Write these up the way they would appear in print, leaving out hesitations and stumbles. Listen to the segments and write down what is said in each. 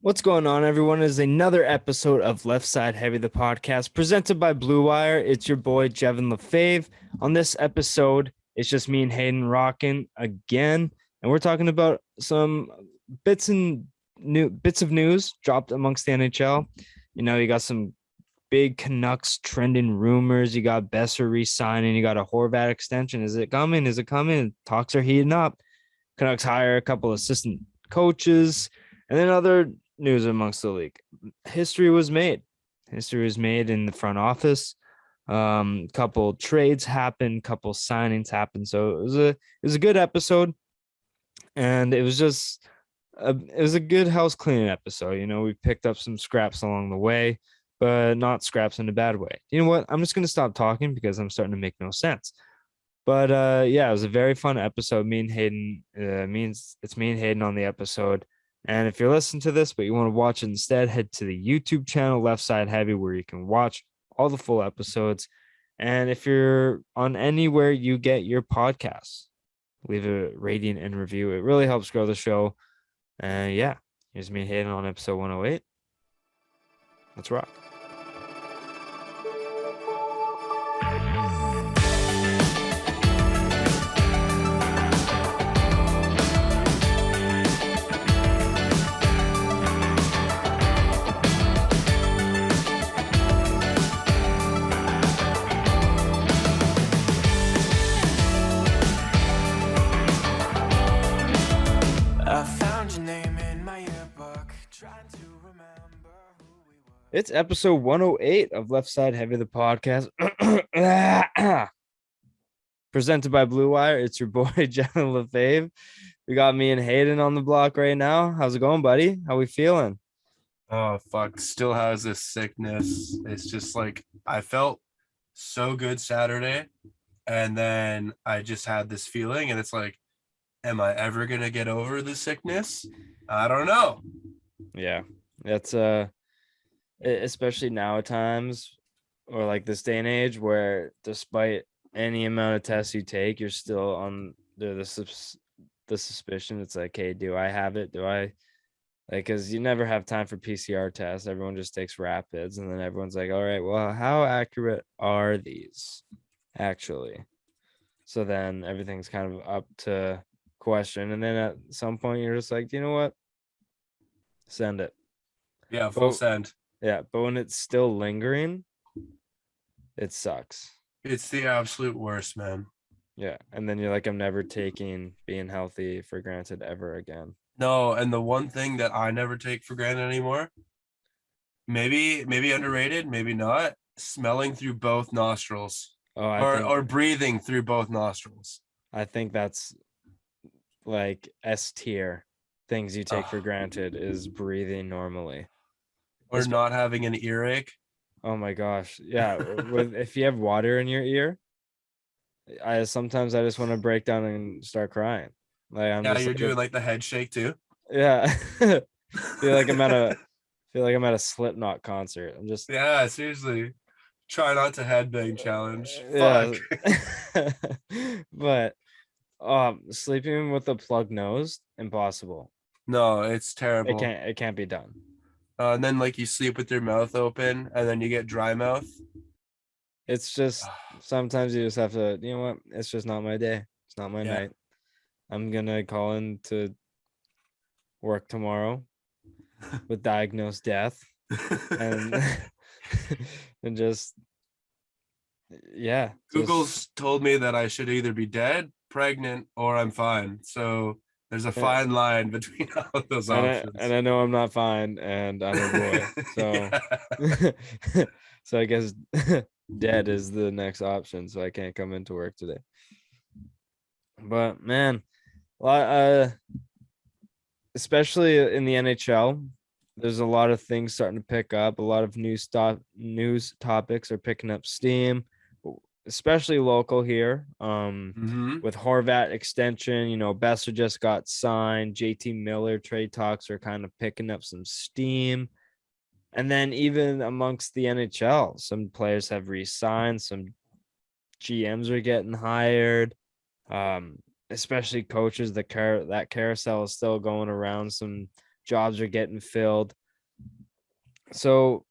What's going on, everyone? Is another episode of Left Side Heavy, the podcast presented by Blue Wire. It's your boy Jevon LaFave. On this episode, it's just me and Haydn rocking again, and we're talking about some bits of news dropped amongst the NHL. You know, you got some big Canucks trending rumors. You got Boeser re-signing. You got a Horvat extension. Is it coming? Is it coming? Talks are heating up. Canucks hire a couple assistant coaches, and then other news amongst the league. History was made in the front office. Couple trades happened, couple signings happened. So it was a good episode, and it was a good house cleaning episode. You know, we picked up some scraps along the way, but not scraps in a bad way. You know what? I'm just gonna stop talking because I'm starting to make no sense. But yeah, it was a very fun episode. Me and Haydn it's me and Haydn on the episode. And if you're listening to this, but you want to watch it instead, head to the YouTube channel, Left Side Heavy, where you can watch all the full episodes. And if you're on anywhere you get your podcasts, leave a rating and review. It really helps grow the show. And yeah, here's me and Hayden on episode 108. Let's rock. It's episode 108 of Left Side Heavy, the podcast. Presented by Blue Wire. It's your boy, Jevon LaFave. We got me and Haydn on the block right now. How's it going, buddy? How we feeling? Oh, fuck. Still has this sickness. It's just like I felt so good Saturday, and then I just had this feeling, and it's like, am I ever going to get over the sickness? I don't know. Yeah, that's especially now at times, or like this day and age, where despite any amount of tests you take, you're still on the suspicion. It's like, hey, do I have it? Do I, like, because you never have time for PCR tests. Everyone just takes rapids, and then everyone's like, all right, well, how accurate are these actually? So then everything's kind of up to question, and then at some point you're just like, you know what, send it. Yeah, full send. Yeah, but when it's still lingering, it sucks. It's the absolute worst, man. Yeah, and then you're like, I'm never taking being healthy for granted ever again. No, and the one thing that I never take for granted anymore, maybe underrated, maybe not, smelling through both nostrils. Or breathing through both nostrils. I think that's like S tier things you take for granted is breathing normally. Or not having an earache. Oh my gosh. Yeah. If you have water in your ear, I sometimes just want to break down and start crying. Like you're doing like the head shake too. Yeah. feel like I'm at a Slipknot concert. I'm just seriously. Try not to headbang challenge. Yeah. But sleeping with a plugged nose, impossible. No, it's terrible. It can't be done. And then like you sleep with your mouth open and then you get dry mouth. It's just sometimes you just have to, you know what? It's just not my day. It's not my night. I'm gonna call in to work tomorrow with diagnosed death and and just Google's told me that I should either be dead, pregnant, or I'm fine. So there's a fine line between all of those options. And I know I'm not fine, and I'm a boy. So, so I guess dead is the next option. So I can't come into work today. But man, especially in the NHL, there's a lot of things starting to pick up. A lot of news topics are picking up steam, especially local here. With Horvat extension, you know, Boeser just got signed. JT Miller trade talks are kind of picking up some steam. And then even amongst the NHL, some players have re-signed. Some GMs are getting hired. Especially coaches. That carousel is still going around. Some jobs are getting filled. So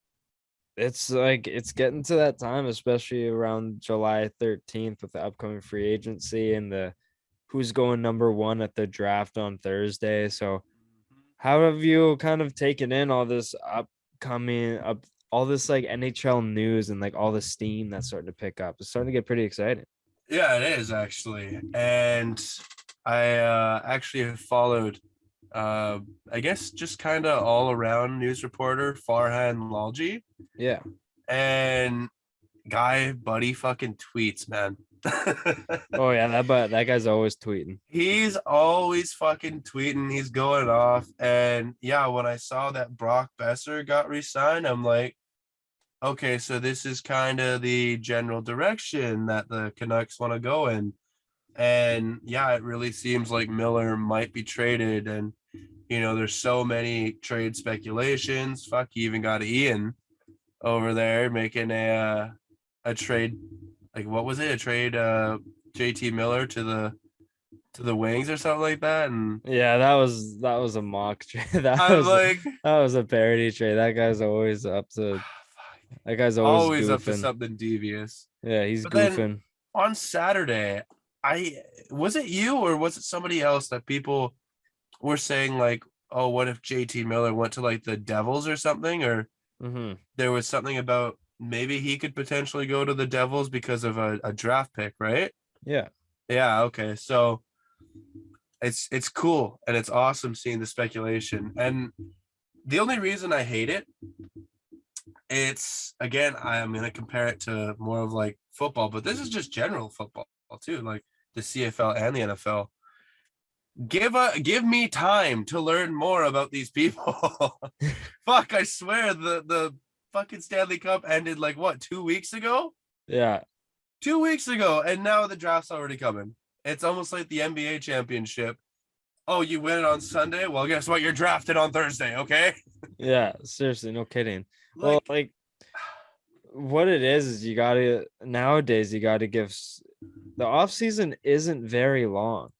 it's like it's getting to that time, especially around July 13th with the upcoming free agency and the who's going number one at the draft on Thursday. So how have you kind of taken in all this all this like NHL news and like all the steam that's starting to pick up? It's starting to get pretty exciting. Yeah, it is actually. And I actually have followed I guess just kind of all around news reporter Farhan Lalji, Yeah. and buddy fucking tweets, man. Oh yeah, that guy's always tweeting. He's always fucking tweeting. He's going off. And yeah, when I saw that Brock Boeser got re-signed, I'm like, okay, so this is kind of the general direction that the Canucks want to go in. And yeah, it really seems like Miller might be traded. And, there's so many trade speculations. Fuck, you even got Ian over there making a trade. Like, what was it? A trade JT Miller to the Wings or something like that. And Yeah, that was a mock trade. I'm like, that was a parody trade. That guy's always up to that guy's always up to goofing. something devious. Yeah, he's But then goofing. on Saturday, was it you or was it somebody else that people were saying like, oh, what if JT Miller went to like the Devils or something? Or there was something about maybe he could potentially go to the Devils because of a draft pick, right? Yeah. Yeah, okay. So it's cool and it's awesome seeing the speculation. And the only reason I hate it, it's again, I'm gonna compare it to more of like football, but this is just general football too, like the CFL and the NFL. Give me time to learn more about these people. Fuck, I swear the fucking Stanley Cup ended like what, 2 weeks ago? Yeah. 2 weeks ago, and now the draft's already coming. It's almost like the NBA championship. Oh, you win it on Sunday? Well, guess what? You're drafted on Thursday, okay? Yeah, seriously, no kidding. Well, like what it is you gotta nowadays you gotta give the off season isn't very long.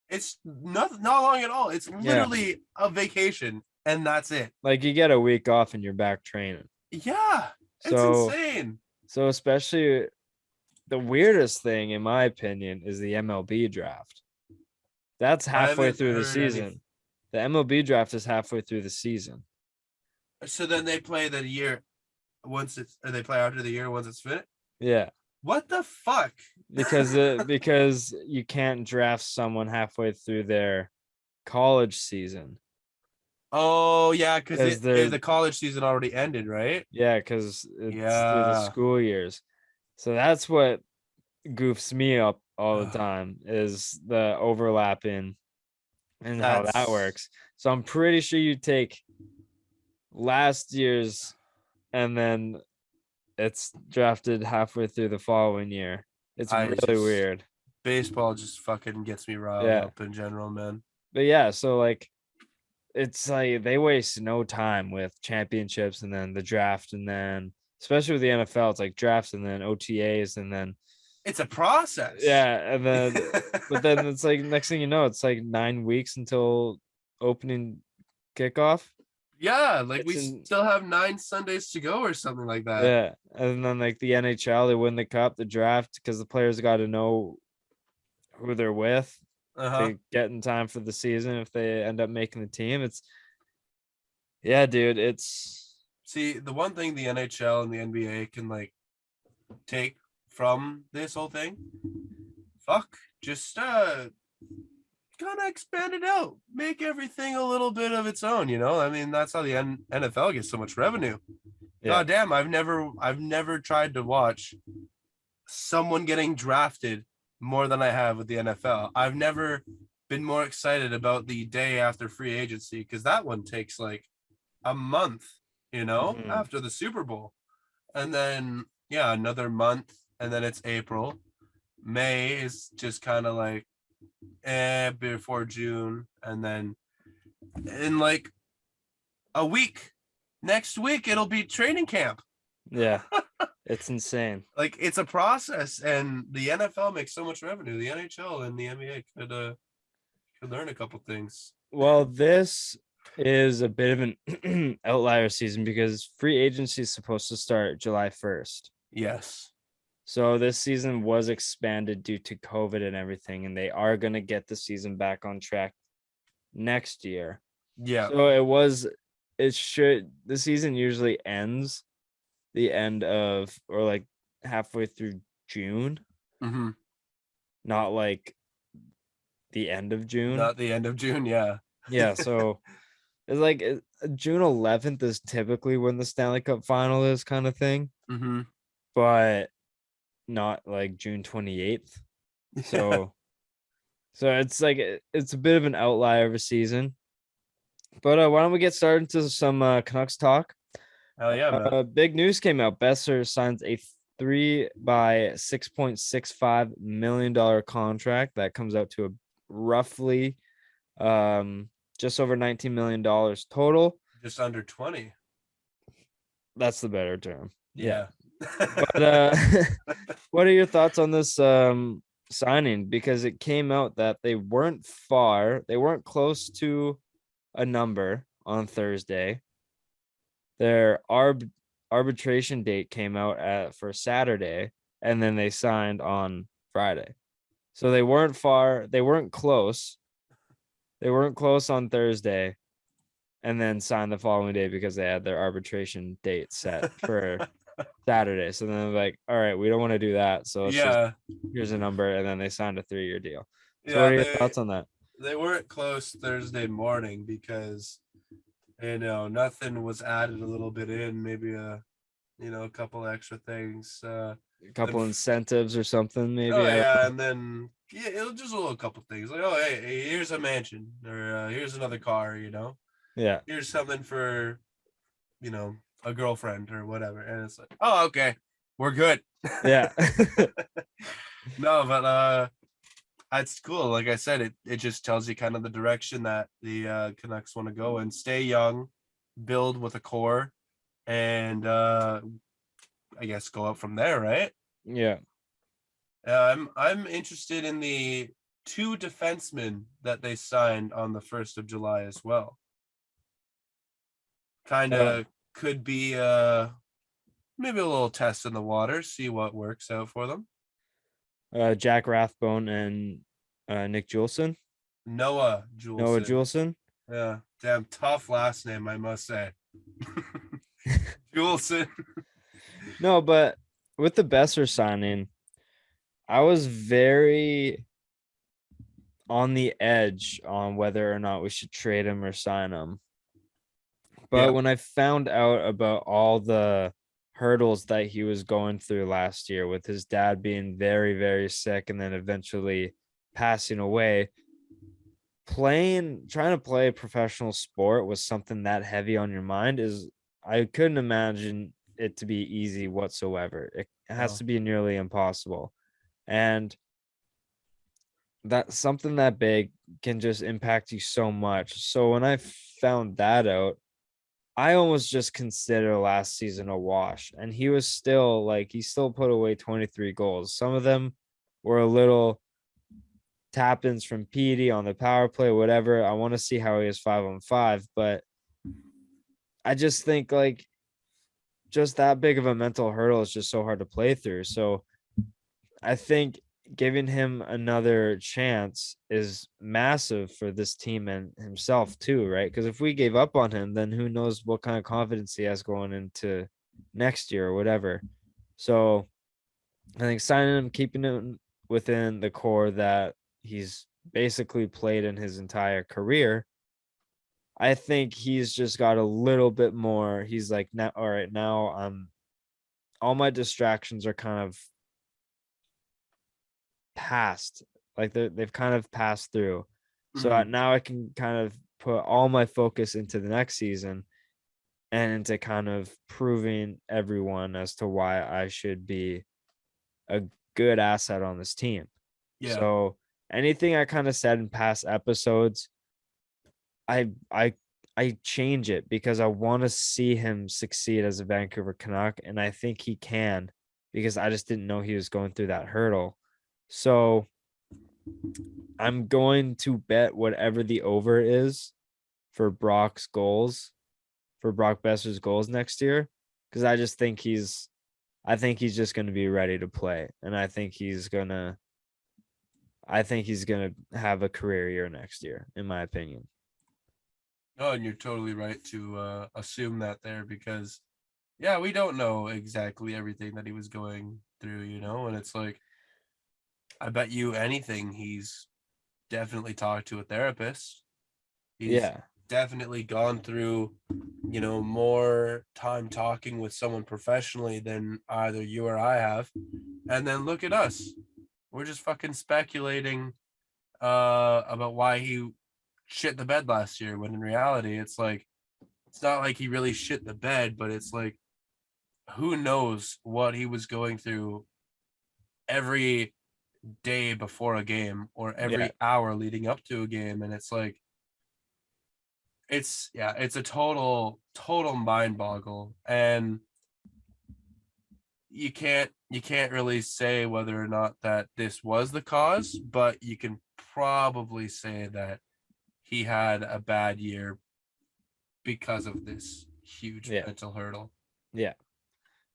It's not long at all. It's literally a vacation, and that's it. Like you get a week off and you're back training. Yeah, it's insane. So especially the weirdest thing, in my opinion, is the MLB draft. That's halfway through the season. The MLB draft is halfway through the season. So then they play the year or they play after the year once it's finished? Yeah. What the fuck? Because you can't draft someone halfway through their college season. Oh yeah, because the college season already ended, right? Yeah, because it's through the school years. So that's what goofs me up all the time is the overlapping and how that works. So I'm pretty sure you take last year's and then it's drafted halfway through the following year. It's really weird. Baseball just fucking gets me riled up in general, man. But yeah, so like it's like they waste no time with championships and then the draft, and then especially with the NFL, it's like drafts and then OTAs and then it's a process. Yeah, and then but then it's like next thing you know, it's like 9 weeks until opening kickoff. Yeah, like we still have 9 Sundays to go or something like that. Yeah, and then like the NHL, they win the cup, the draft, because the players got to know who they're with. They get in time for the season if they end up making the team. Dude, it's see the one thing the NHL and the NBA can like take from this whole thing. Just kind of expand it out, make everything a little bit of its own, I mean, that's how the NFL gets so much revenue. God damn, I've never tried to watch someone getting drafted more than I have with the NFL. I've never been more excited about the day after free agency, because that one takes like a month, after the Super Bowl, and then another month, and then it's April. May is just kind of like before June, and then in like a week, next week it'll be training camp. Yeah. It's insane. Like it's a process, and the NFL makes so much revenue. The NHL and the NBA could learn a couple things. Well, this is a bit of an outlier season because free agency is supposed to start July 1st. Yes. So this season was expanded due to COVID and everything, and they are going to get the season back on track next year. Yeah. So the season usually ends the end of, or like halfway through June, Mm-hmm. not like the end of June. Not the end of June. Yeah. Yeah, so it's like June 11th is typically when the Stanley Cup final is, kind of thing, Mm-hmm. but not like June 28th. So it's like it's a bit of an outlier of a season. But why don't we get started into some Canucks talk? Hell yeah, man. Big news came out. Boeser signs a 3 by $6.65 million contract that comes out to a roughly just over $19 million total. Just under 20. That's the better term. Yeah. But what are your thoughts on this signing? Because it came out that they weren't close to a number on Thursday. Their arbitration date came out for Saturday, and then they signed on Friday. So they weren't far. They weren't close. They weren't close on Thursday, and then signed the following day because they had their arbitration date set for Saturday. So then they're like, all right, we don't want to do that. So here's a number, and then they signed a 3-year deal. So what are your thoughts on that? They weren't close Thursday morning because nothing was added a little bit in, maybe a couple extra things. A couple incentives or something, maybe. Oh yeah, and then it was just a little couple things like, oh hey, here's a mansion, or here's another car, Yeah. Here's something for a girlfriend or whatever, and it's like, oh okay, we're good. Yeah. No, but it's cool. Like I said, it just tells you kind of the direction that the Canucks want to go and stay young, build with a core, and I guess go up from there, right? Yeah. I'm interested in the 2 defensemen that they signed on the 1st of July as well. Kind of could be maybe a little test in the water, see what works out for them. Jack Rathbone and Nick Juleson. Noah Juleson. Yeah, damn tough last name, I must say. Juleson. No, but with the Boeser signing, I was very on the edge on whether or not we should trade him or sign him. But when I found out about all the hurdles that he was going through last year, with his dad being very, very sick and then eventually passing away, trying to play a professional sport with something that heavy on your mind I couldn't imagine it to be easy whatsoever. It has to be nearly impossible. And that something that big can just impact you so much. So when I found that out, I almost just consider last season a wash. And he still put away 23 goals. Some of them were a little tap-ins from Petey on the power play, whatever. I want to see how he is 5-on-5, but I just think just that big of a mental hurdle is just so hard to play through. So I think giving him another chance is massive for this team and himself too, right? Because if we gave up on him, then who knows what kind of confidence he has going into next year or whatever. So I think signing him, keeping him within the core that he's basically played in his entire career, I think he's just got a little bit more. He's like, now, all right, now all my distractions are kind of past, like they've kind of passed through. So now I can kind of put all my focus into the next season and into kind of proving everyone as to why I should be a good asset on this team. Yeah. So anything I kind of said in past episodes, I change it because I want to see him succeed as a Vancouver Canuck, and I think he can, because I just didn't know he was going through that hurdle. So I'm going to bet whatever the over is for Brock Boeser's goals next year, because I think he's just going to be ready to play, and I think he's gonna have a career year next year, in my opinion. Oh, and you're totally right to assume that there because, yeah, we don't know exactly everything that he was going through, and it's like, I bet you anything he's definitely talked to a therapist. He's Yeah, definitely gone through, more time talking with someone professionally than either you or I have. And then look at us. We're just fucking speculating about why he shit the bed last year when in reality it's like it's not like he really shit the bed, but it's like who knows what he was going through every day before a game or yeah, every hour leading up to a game. And it's like it's a total mind boggle. And you can't really say whether or not that this was the cause, but you can probably say that he had a bad year because of this huge yeah, mental hurdle. yeah.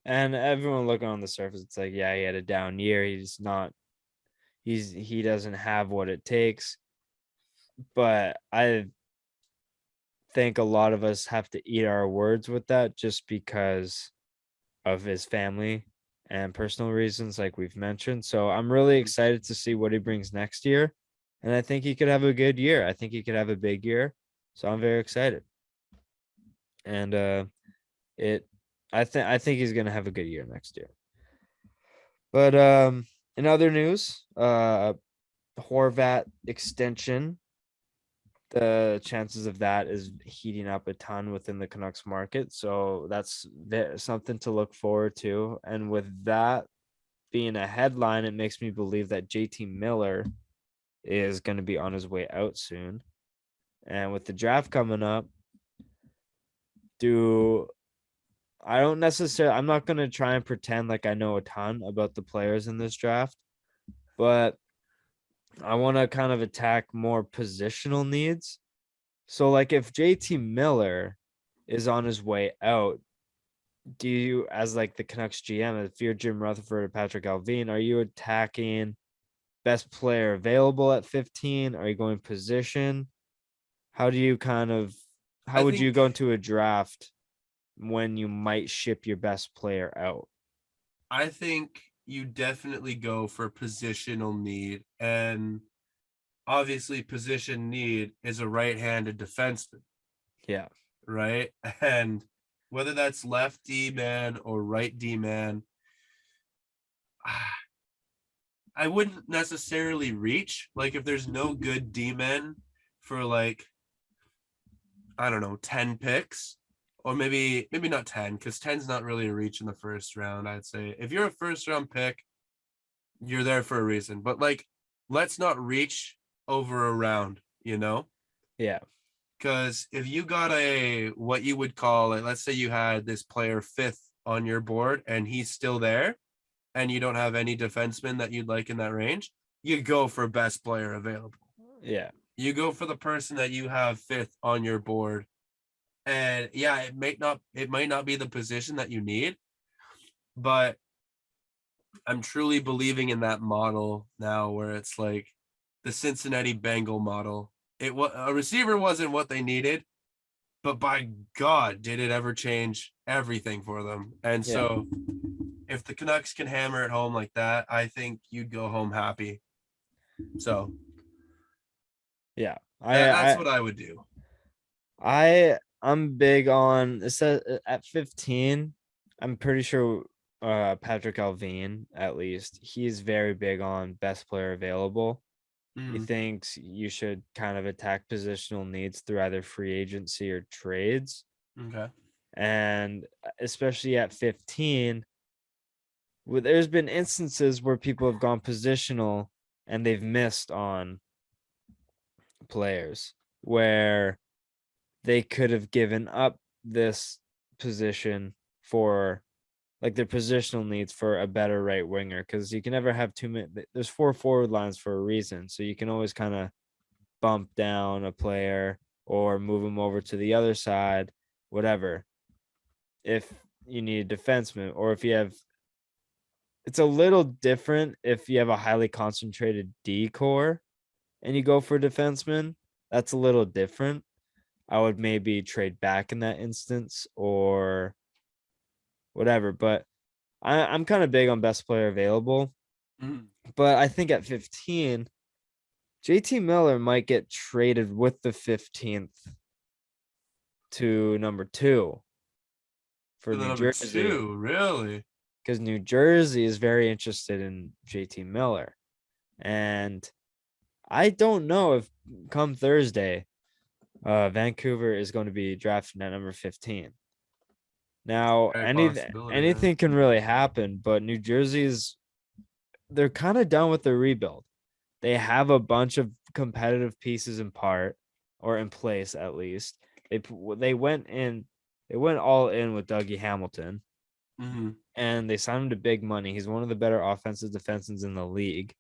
And everyone looking on the surface, it's like, yeah, he had a down year. He doesn't have what it takes. But I think a lot of us have to eat our words with that, just because of his family and personal reasons, like we've mentioned. So I'm really excited to see what he brings next year. And I think he could have a good year. I think he could have a big year. So I'm very excited. And it I think he's gonna have a good year next year. But in other news, Horvat extension, the chances of that is heating up a ton within the Canucks market. So that's something to look forward to. And with that being a headline, it makes me believe that JT Miller is going to be on his way out soon. And with the draft coming up, do I'm not going to try and pretend like I know a ton about the players in this draft, but I want to kind of attack more positional needs. So, like, if JT Miller is on his way out, do you, as like the Canucks GM, if you're Jim Rutherford or Patrick Alvin, are you attacking best player available at 15? Are you going position? How do you how I would you think go into a draft when you might ship your best player out? I think you definitely go for positional need. And obviously position need is a right-handed defenseman, Yeah. right? And whether that's left D man or right D man, I wouldn't necessarily reach. Like if there's no good D men for like, I don't know, 10 picks, or maybe not 10, because 10's not really a reach in the first round. I'd say if you're a first round pick, you're there for a reason. But like, let's not reach over a round. Yeah. Because if you got a what you would call it, let's say you had this player fifth on your board and he's still there, and you don't have any defensemen that you'd like in that range, you go for best player available. Yeah. You go for the person that you have fifth on your board. And yeah, it might not be the position that you need, but I'm truly believing in that model now where it's like the Cincinnati Bengal model. A receiver wasn't what they needed, but by God, did it ever change everything for them. And Yeah. so if the Canucks can hammer it home like that, I think you'd go home happy. So Yeah. that's what I would do. I'm big on, it says at 15, I'm pretty sure Patrick Alvin, at least, he's very big on best player available. He Mm, thinks you should kind of attack positional needs through either free agency or trades. okay. And especially at 15, there's been instances where people have gone positional and they've missed on players where they could have given up this position for, like, their positional needs for a better right winger, because you can never have too many. There's 4 forward lines for a reason, so you can always kind of bump down a player or move him over to the other side, whatever. If you need a defenseman, or if you have, it's a little different if you have a highly concentrated D core and you go for a defenseman. That's a little different. I would maybe trade back in that instance or whatever. But I'm kind of big on best player available. Mhm. But I think at 15, JT Miller might get traded with the 15th to number 2 for For the New number Jersey, 2, really? because New Jersey is very interested in JT Miller. And I don't know if come Thursday, Vancouver is going to be drafting at number 15. Now, Very possibility, yeah. anything can really happen, but New Jersey's, they're kind of done with the rebuild. They have a bunch of competitive pieces in part, or in place at least. They went in, they went all in with Dougie Hamilton, Mm-hmm. and they signed him to big money. He's one of the better offensive defensemen in the league.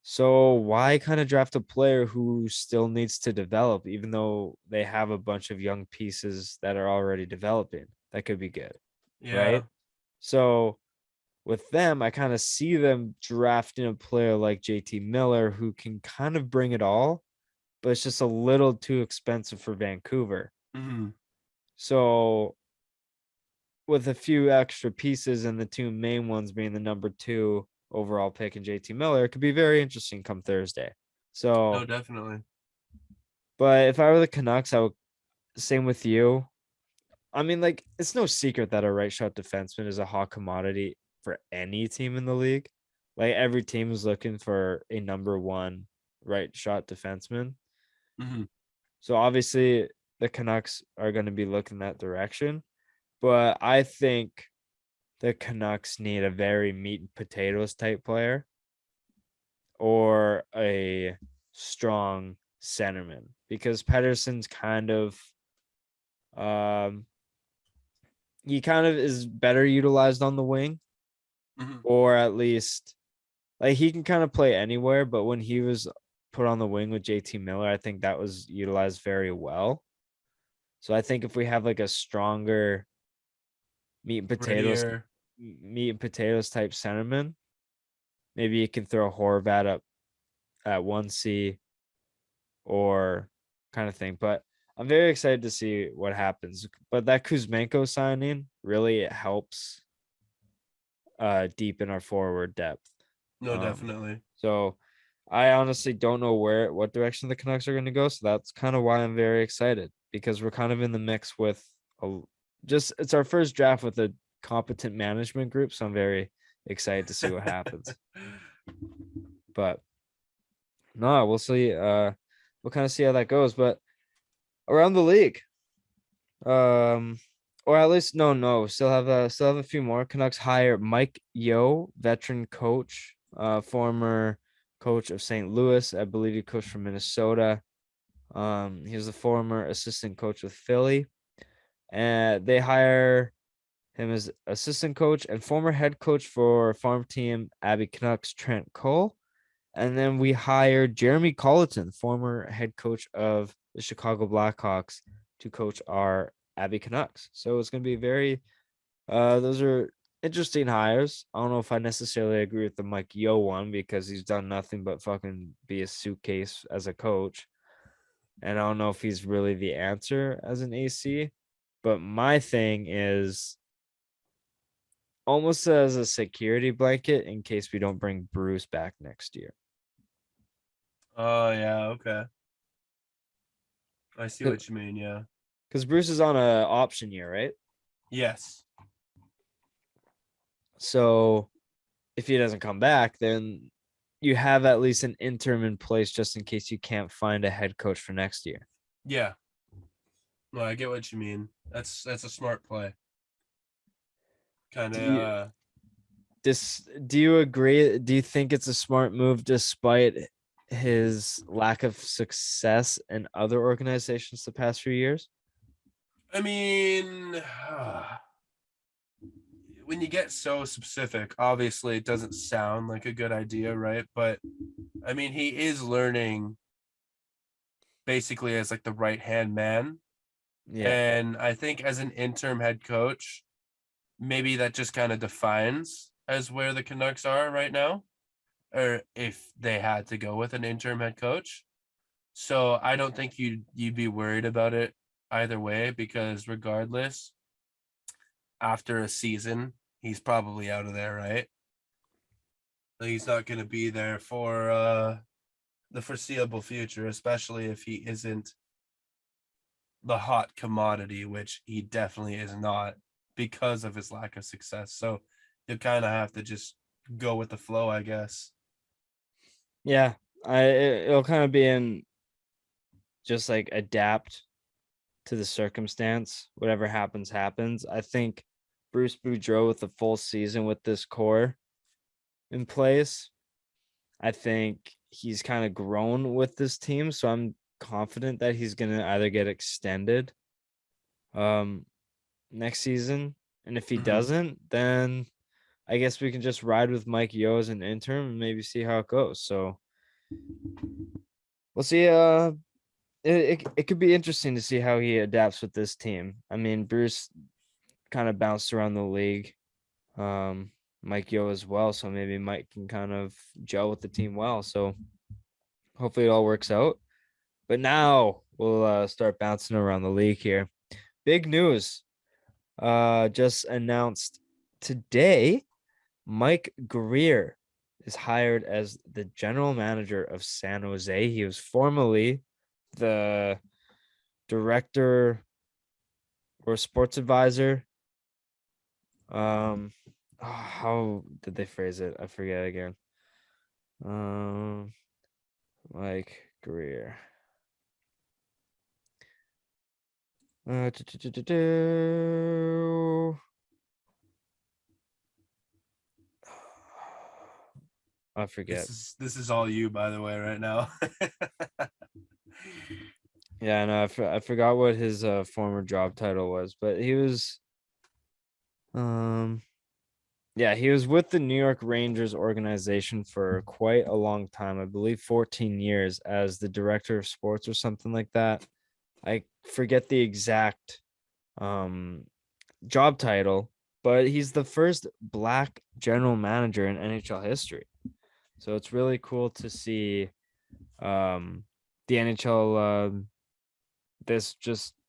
So why kind of draft a player who still needs to develop, even though they have a bunch of young pieces that are already developing? That could be good, Yeah. right? So with them, I kind of see them drafting a player like JT Miller who can kind of bring it all, but it's just a little too expensive for Vancouver. Mm-hmm. So with a few extra pieces and the two main ones being the number 2 overall pick and JT Miller, it could be very interesting come Thursday. No, So, definitely. but if I were the Canucks, I would, same with you. I mean, like, it's no secret that a right shot defenseman is a hot commodity for any team in the league. Like, every team is looking for a number 1 right shot defenseman. Mm-hmm. So obviously the Canucks are going to be looking that direction, but I think the Canucks need a very meat and potatoes type player or a strong centerman, because Pedersen's kind of um he kind of is better utilized on the wing, Mm-hmm. or at least like he can kind of play anywhere, but when he was put on the wing with JT Miller, I think that was utilized very well. So I think if we have like a stronger meat and potatoes Grittier. meat and potatoes type centerman, maybe you can throw Horvat up at 1C or kind of thing. But I'm very excited to see what happens. But that Kuzmenko signing really helps deepen our forward depth. No, definitely. So I honestly don't know what direction the Canucks are going to go. So that's kind of why I'm very excited, because we're kind of in the mix with it's our first draft with a competent management group. So I'm very excited to see what happens. But no, we'll see. We'll kind of see how that goes. But around the league, um, or at least no, still have a few more. Canucks hire Mike Yeo, veteran coach, former coach of St. Louis. I believe he coached from Minnesota. He was the former assistant coach with Philly, and they hire him as assistant coach and former head coach for farm team Abby Canucks, Trent Cole. And then we hired Jeremy Colleton, former head coach of the Chicago Blackhawks, to coach our Abby Canucks. So it's going to be very, those are interesting hires. I don't know if I necessarily agree with the Mike Yo one, because he's done nothing but fucking be a suitcase as a coach. And I don't know if he's really the answer as an AC. But my thing is almost as a security blanket in case we don't bring Bruce back next year. Oh, yeah. Okay. I see what you mean. Yeah. Because Bruce is on a option year, right? Yes. So if he doesn't come back, then you have at least an interim in place just in case you can't find a head coach for next year. Yeah. No, I get what you mean. That's a smart play. Kind Do of. you do you agree? Do you think it's a smart move despite his lack of success in other organizations the past few years? I mean, when you get so specific, obviously it doesn't sound like a good idea, right? But I mean, he is learning basically as like the right hand man. Yeah. And I think as an interim head coach, maybe that just kind of defines as where the Canucks are right now, or if they had to go with an interim head coach. So I don't think you'd be worried about it either way, because regardless, after a season, he's probably out of there, right? Like, he's not going to be there for the foreseeable future, especially if he isn't the hot commodity, which he definitely is not because of his lack of success. So you kind of have to just go with the flow, I guess. Yeah. It'll kind of be in just like adapt to the circumstance. Whatever happens, happens. I think Bruce Boudreau with the full season with this core in place, I think he's kind of grown with this team. So I'm confident that he's gonna either get extended um next season. And if he Mhm. doesn't, then I guess we can just ride with Mike Yeo as an intern and maybe see how it goes. So we'll see. It could be interesting to see how he adapts with this team. I mean, Bruce kind of bounced around the league. Um, Mike Yeo as well. So maybe Mike can kind of gel with the team well. So hopefully it all works out. But now we'll start bouncing around the league here. Big news. Just announced today. Mike Grier is hired as the general manager of San Jose. He was formerly the director or sports advisor. How did they phrase it? I forget again. Um, Mike Grier. Uh, do, do, do, do, do. I forget. This is all you, by the way, right now. Yeah, no, I forgot what his former job title was, but he was um yeah, he was with the New York Rangers organization for quite a long time. I believe 14 years as the director of sports or something like that. I forget the exact um job title, but he's the first black general manager in NHL history. So it's really cool to see the NHL this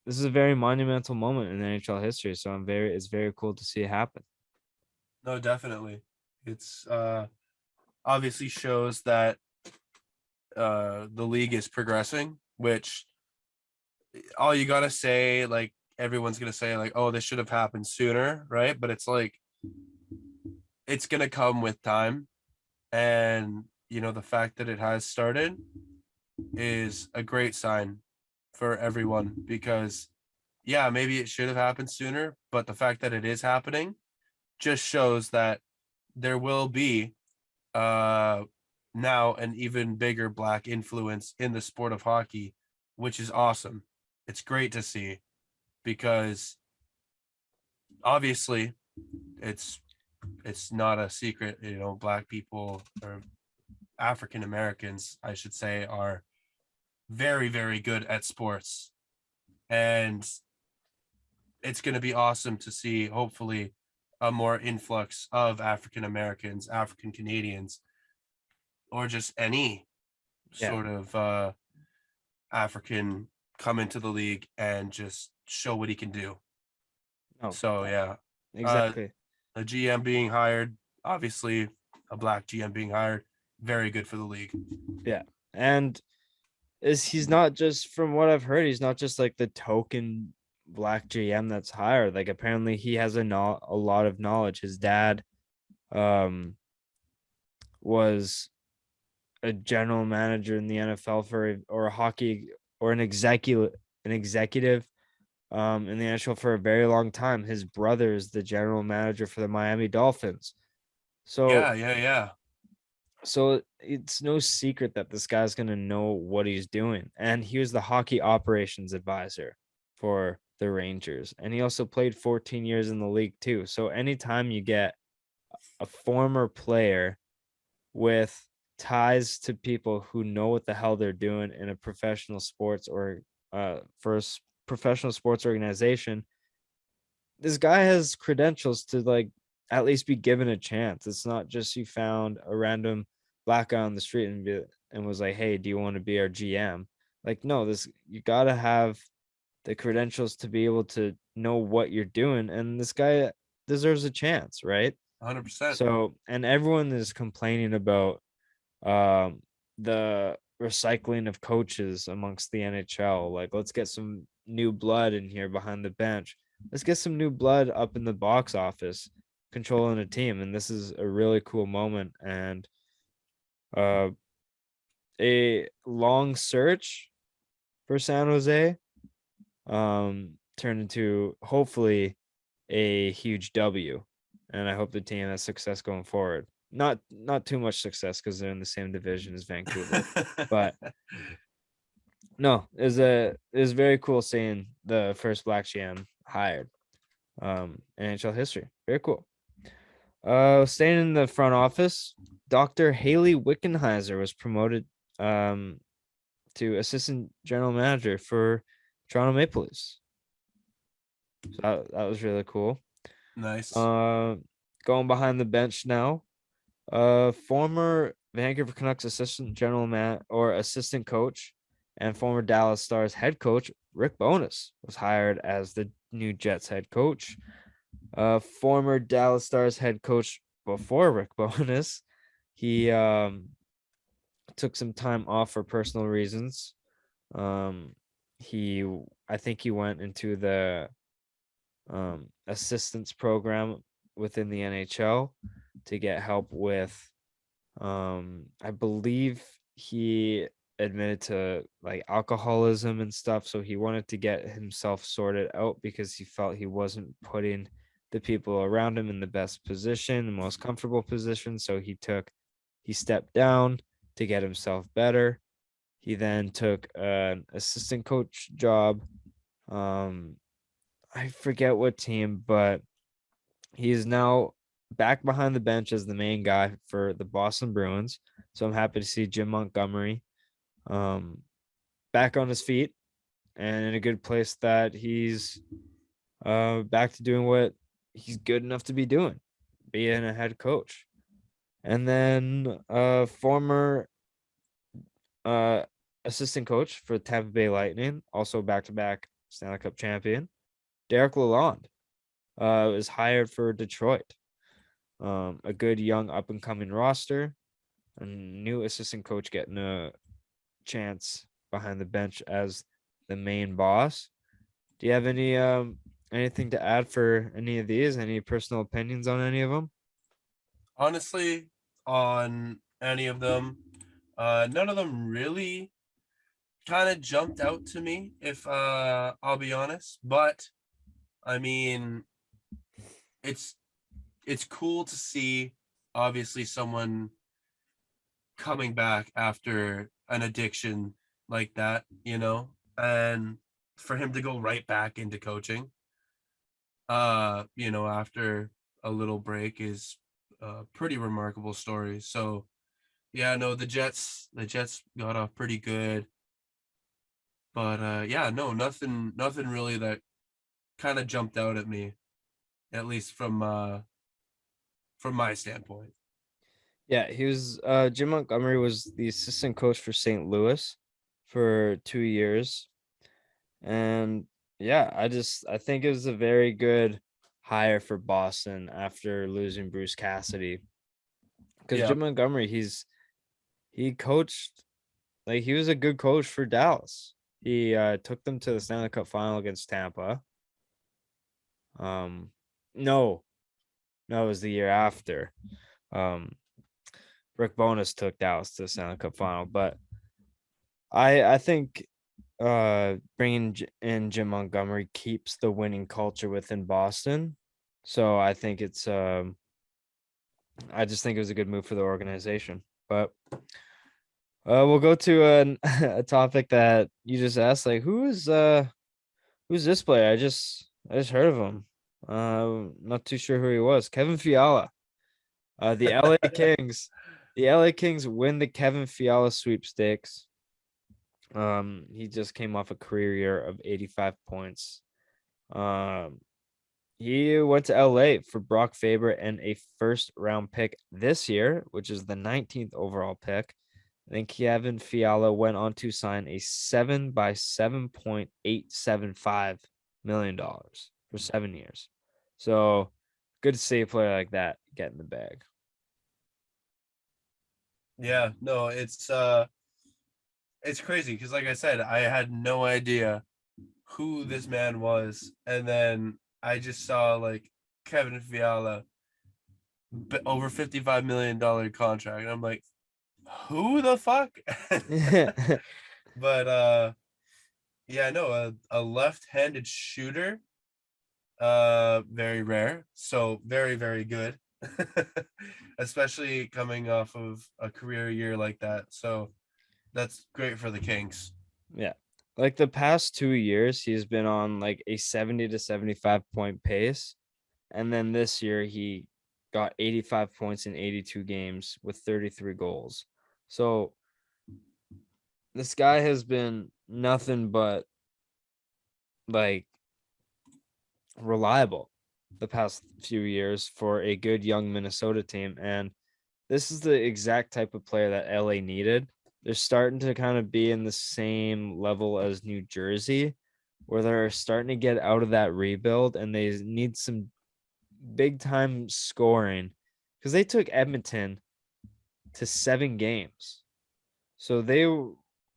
is a very monumental moment in NHL history. So it's very cool to see it happen. No, definitely. It's obviously shows that the league is progressing, which all you gotta say, like everyone's gonna say, like, oh, this should have happened sooner, right? But it's like it's gonna come with time. And the fact that it has started is a great sign for everyone, because yeah, maybe it should have happened sooner, but the fact that it is happening just shows that there will be uh now an even bigger black influence in the sport of hockey, which is awesome. It's great to see, because obviously it's it's not a secret, black people, or African Americans, I should say, are very, very good at sports. And it's going to be awesome to see, hopefully, a more influx of African Americans, African Canadians, or just any Yeah. sort of African come into the league and just show what he can do. No, So, yeah, uh, exactly. a GM being hired, obviously, a black GM being hired, very good for the league. Yeah. And he's not just from what I've heard, he's not just like the token black GM that's hired. Like apparently he has a lot of knowledge. His dad um was a general manager in the NFL or a hockey or an executive in the NHL for a very long time. His brother is the general manager for the Miami Dolphins. So Yeah, yeah, yeah. so it's no secret that this guy's going to know what he's doing. And he was the hockey operations advisor for the Rangers. And he also played 14 years in the league too. So anytime you get a former player with ties to people who know what the hell they're doing in a professional sports or professional sports organization. This guy has credentials to like at least be given a chance. It's not just you found a random black guy on the street and was like, "Hey, do you want to be our GM?" Like, no, this you got to have the credentials to be able to know what you're doing, and this guy deserves a chance, right? 100%. So, and everyone is complaining about um the recycling of coaches amongst the NHL. Like, let's get some new blood in here behind the bench. Let's get some new blood up in the box office controlling a team. And this is a really cool moment. And uh a long search for San Jose turned into hopefully a huge W. And I hope the team has success going forward. Not too much success because they're in the same division as Vancouver. But no, it was very cool seeing the first black GM hired in NHL history. Very cool. Staying in the front office, Dr. Haley Wickenheiser was promoted to assistant general manager for Toronto Maple Leafs. So that was really cool. Nice. Going behind the bench now. Former Vancouver Canucks assistant assistant coach and former Dallas Stars head coach Rick Bowness was hired as the new Jets head coach. Former Dallas Stars head coach before Rick Bowness, he took some time off for personal reasons. He I think he went into the assistance program within the NHL to get help with I believe he admitted to like alcoholism and stuff, so he wanted to get himself sorted out because he felt he wasn't putting the people around him in the best position, the most comfortable position, so he stepped down to get himself better. He then took an assistant coach job. I forget what team, but he is now back behind the bench as the main guy for the Boston Bruins. So I'm happy to see Jim Montgomery back on his feet and in a good place that he's back to doing what he's good enough to be doing, being a head coach. And then former assistant coach for Tampa Bay Lightning, also back-to-back Stanley Cup champion, Derek Lalonde, was hired for Detroit. A good young up and coming roster, a new assistant coach getting a chance behind the bench as the main boss. Do you have anything to add for any of these? Any personal opinions on any of them? Honestly, on any of them, none of them really kind of jumped out to me, if I'll be honest. But I mean, it's it's cool to see obviously someone coming back after an addiction like that, and for him to go right back into coaching, after a little break is a pretty remarkable story. So yeah, no, the Jets got off pretty good. But yeah, no, nothing really that kind of jumped out at me, at least from my standpoint. Yeah, he was Jim Montgomery was the assistant coach for St. Louis for 2 years. And yeah, I think it was a very good hire for Boston after losing Bruce Cassidy. Because Yeah. Jim Montgomery, he coached like he was a good coach for Dallas. He took them to the Stanley Cup final against Tampa. Um no, no, it was the year after. Um Rick Bowness took Dallas to the Stanley Cup final, but I think bringing in Jim Montgomery keeps the winning culture within Boston. So I think I just think it was a good move for the organization. But we'll go to a topic that you just asked, like who's this player? I just heard of him. Not too sure who he was. Kevin Fiala. The LA Kings The LA Kings win the Kevin Fiala sweepstakes. He just came off a career year of 85 points. He went to LA for Brock Faber and a first round pick this year, which is the 19th overall pick. Then Kevin Fiala went on to sign a 7 by $7.875 million for 7 years. So good to see a player like that get in the bag. Yeah, no, it's crazy because like I said, I had no idea who this man was, and then I just saw like Kevin Fiala over $55 million contract, and I'm like, who the fuck? But yeah, no, a left-handed shooter, very rare, so very, very good. Especially coming off of a career year like that. So that's great for the Kings. Yeah. Like the past 2 years, he's been on like a 70 to 75 point pace. And then this year, he got 85 points in 82 games with 33 goals. So this guy has been nothing but like reliable the past few years for a good young Minnesota team. And this is the exact type of player that LA needed. They're starting to kind of be in the same level as New Jersey, where they're starting to get out of that rebuild and they need some big time scoring because they took Edmonton to 7 games. So they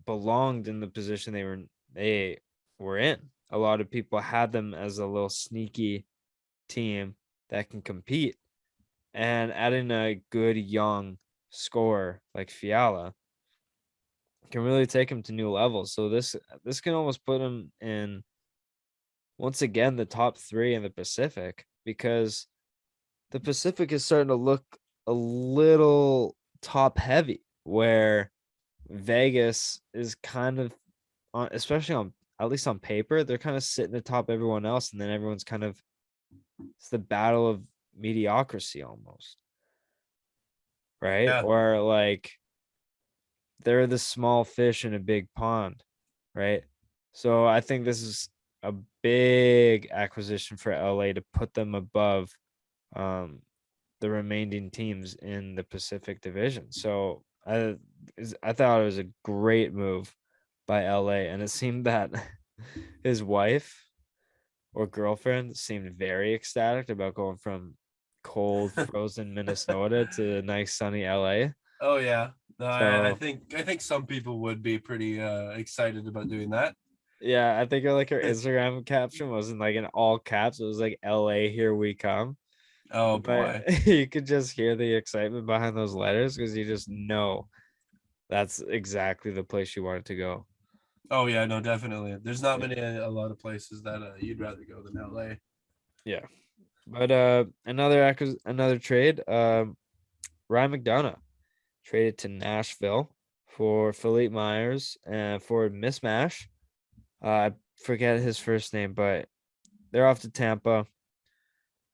belonged in the position they were in. A lot of people had them as a little sneaky team that can compete. And adding a good young scorer like Fiala can really take him to new levels. So this can almost put him in once again the top 3 in the Pacific because the Pacific is starting to look a little top heavy where Vegas is kind of on, especially on at least on paper, they're kind of sitting atop everyone else, and then everyone's kind of it's the battle of mediocrity almost. Right? Yeah. Or like they're the small fish in a big pond, right? So I think this is a big acquisition for LA to put them above um, the remaining teams in the Pacific Division. So I thought it was a great move by LA, and it seemed that his wife or girlfriend seemed very ecstatic about going from cold, frozen Minnesota to nice sunny LA. Oh yeah. No, So I think some people would be pretty excited about doing that. yeah, I think like her Instagram caption wasn't like in all caps. It was like LA, here we come. Oh But boy. you could just hear the excitement behind those letters because you just know that's exactly the place you wanted to go. Oh yeah, no, definitely. There's not Yeah. many a lot of places that you'd rather go than LA. Yeah. But another trade, Ryan McDonough traded to Nashville for Philippe Myers and for Mismash. I forget his first name, but they're off to Tampa.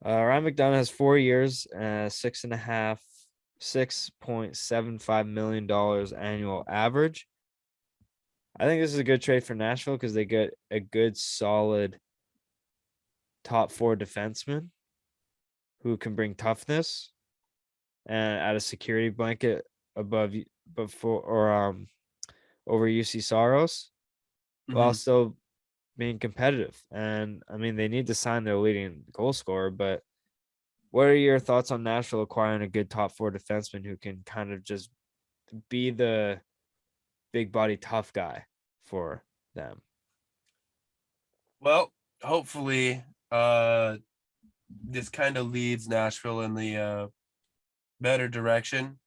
Ryan McDonough has 4 years, six and a half, $6.75 million annual average. I think this is a good trade for Nashville because they get a good, solid top 4 defenseman who can bring toughness and add a security blanket above before or over UC Saros while Mhm. still being competitive. And I mean, they need to sign their leading goal scorer, but what are your thoughts on Nashville acquiring a good top 4 defenseman who can kind of just be the big body tough guy for them? Well, hopefully this kind of leads Nashville in the better direction.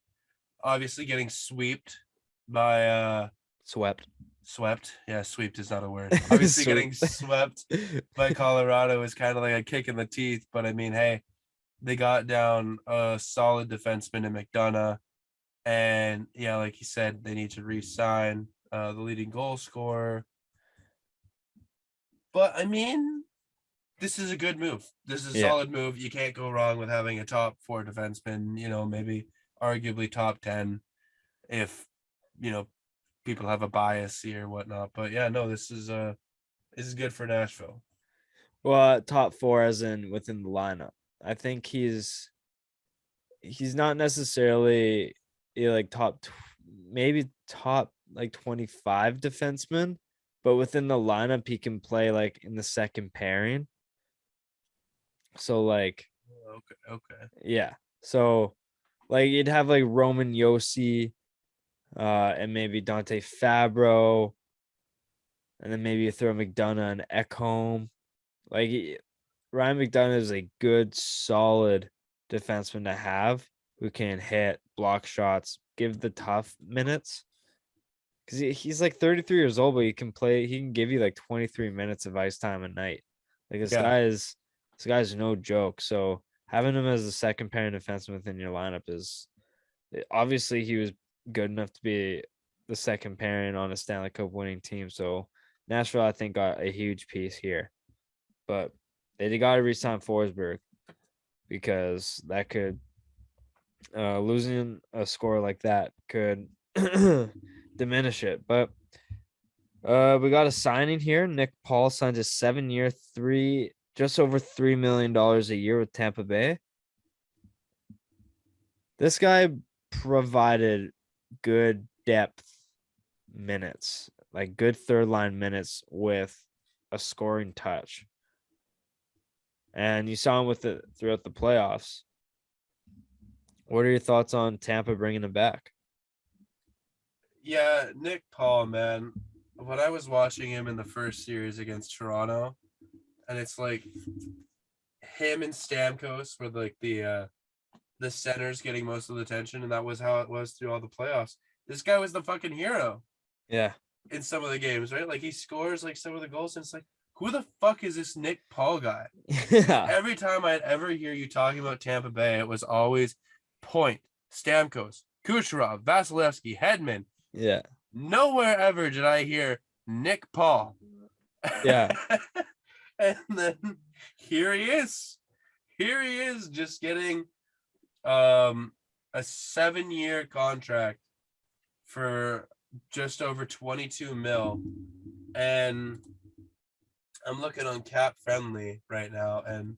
Obviously getting swept by Swept. swept. Yeah, swept is not a word. Obviously Sweet. getting swept by Colorado is kind of like a kick in the teeth, but I mean, hey, they got down a solid defenseman in McDonough. And yeah, like you said, they need to re-sign the leading goal scorer. But I mean, this is a good move. This is a Yeah. solid move. You can't go wrong with having a top 4 defenseman. You know, maybe arguably top 10 if, you know, people have a bias here or whatnot. But yeah, no, this is good for Nashville. Well, top four as in within the lineup. I think he's not necessarily like maybe top like 25 defenseman, but within the lineup he can play like in the second pairing. So like Okay. yeah. So like you'd have like Roman Yossi, and maybe Dante Fabro, and then maybe you throw McDonough and Ekholm. Like Ryan McDonough is a good, solid defenseman to have who can hit, block shots, give the tough minutes. Because he's like 33 years old, but he can play. He can give you like 23 minutes of ice time a night. Like Yeah. this guy's no joke. So having him as the second pairing defenseman within your lineup is obviously he was good enough to be the second pairing on a Stanley Cup winning team. So Nashville, I think, got a huge piece here, but they got to resign Forsberg because that could losing a score like that could diminish it. But we got a signing here. Nick Paul signs a 7-year, just over $3 million a year with Tampa Bay. This guy provided good depth minutes, like good third line minutes with a scoring touch. And you saw him with it throughout the playoffs. What are your thoughts on Tampa bringing him back? Yeah, Nick Paul, man. When I was watching him in the first series against Toronto, and it's like him and Stamkos were like the centers getting most of the attention, and that was how it was through all the playoffs. This guy was the fucking hero. Yeah. In some of the games, right? Like he scores like some of the goals, and it's like, who the fuck is this Nick Paul guy? Yeah. Every time I'd ever hear you talking about Tampa Bay, it was always Point, Stamkos, Kucherov, Vasilevsky, Hedman. Yeah. Nowhere ever did I hear Nick Paul. Yeah. And then here he is. Here he is just getting a 7-year contract for just over 22 mil. And I'm looking on Cap Friendly right now, and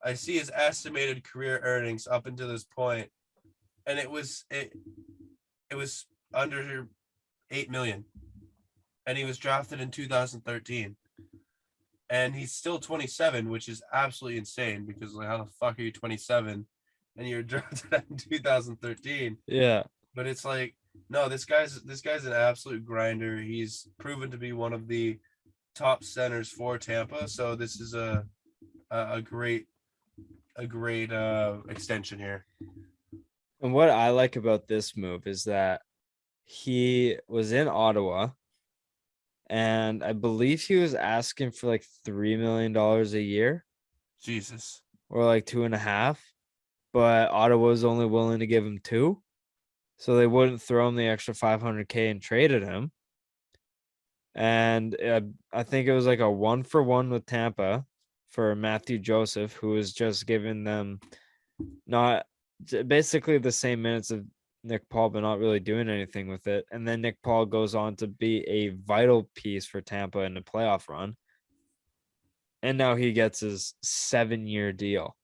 I see his estimated career earnings up until this point, and it was under 8 million, and he was drafted in 2013, and he's still 27, which is absolutely insane because like how the fuck are you 27 and you're drafted in 2013? Yeah. But it's like, no, this guy's an absolute grinder. He's proven to be one of the top centers for Tampa, so this is a great extension here. And what I like about this move is that he was in Ottawa, and I believe he was asking for like $3 million a year. Jesus. Or like 2.5, but Ottawa's only willing to give him 2. So they wouldn't throw him the extra $500K and traded him. And I think it was like a 1-for-1 with Tampa for Matthew Joseph, who was just giving them not basically the same minutes of Nick Paul, but not really doing anything with it. And then Nick Paul goes on to be a vital piece for Tampa in the playoff run. And now he gets his 7-year deal.